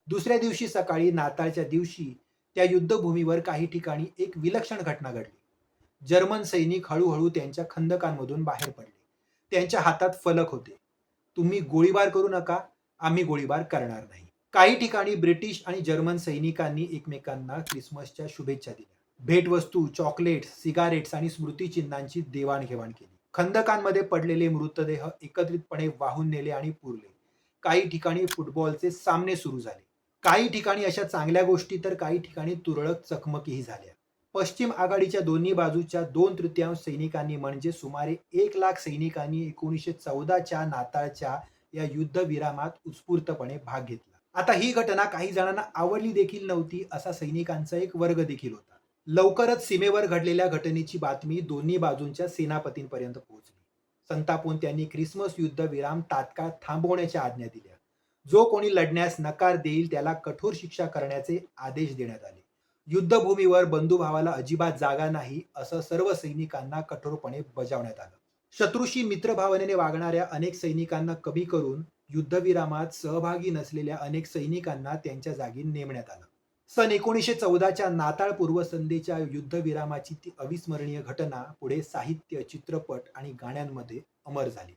दुसऱ्या दिवशी सकाळी नाताळच्या दिवशी त्या युद्धभूमीवर काही ठिकाणी एक विलक्षण घटना घडली. जर्मन सैनिक हळूहळू त्यांच्या खंदकांमधून बाहेर पडले. त्यांच्या हातात फलक होते. तुम्ही गोळीबार करू नका, आम्ही गोळीबार करणार नाही. काही ठिकाणी ब्रिटिश आणि जर्मन सैनिकांनी एकमेकांना ख्रिसमसच्या शुभेच्छा दिल्या. भेटवस्तू, चॉकलेट्स, सिगारेट्स आणि स्मृतिचिन्हांची देवाणघेवाण केली. खंदकांमध्ये पडलेले मृतदेह एकत्रितपणे वाहून नेले आणि पुरले. काही ठिकाणी फुटबॉलचे सामने सुरू झाले. काही ठिकाणी अशा चांगल्या गोष्टी तर काही ठिकाणी तुरळक चकमकीही झाल्या. पश्चिम आघाडीच्या दोन्ही बाजूच्या 2/3 सैनिकांनी म्हणजे सुमारे 1,00,000 सैनिकांनी 1914च्या नाताळच्या या युद्धविरामात उत्स्फूर्तपणे भाग घेतला. आता ही घटना काही जणांना आवडली देखील नव्हती, असा सैनिकांचा एक वर्ग देखील होता. लवकरच सीमेवर घडलेल्या घटनेची बातमी दोन्ही बाजूंच्या सेनापतींपर्यंत पोहोचली. संतापून त्यांनी ख्रिसमस युद्धविराम तात्काळ थांबवण्याच्या आज्ञा दिल्या. जो कोणी लढण्यास नकार देईल त्याला कठोर शिक्षा करण्याचे आदेश देण्यात आले. युद्धभूमीवर बंधुभावाला अजिबात जागा नाही, असं सर्व सैनिकांना कठोरपणे बजावण्यात आलं. शत्रूशी मित्रभावनेने वागणाऱ्या अनेक सैनिकांना कमी करून युद्धविरामात सहभागी नसलेल्या अनेक सैनिकांना त्यांच्या जागी नेमण्यात आलं. सन 1914च्या नाताळ पूर्वसंध्येच्या युद्धविरामाची ती अविस्मरणीय घटना पुढे साहित्य, चित्रपट आणि गाण्यांमध्ये अमर झाली.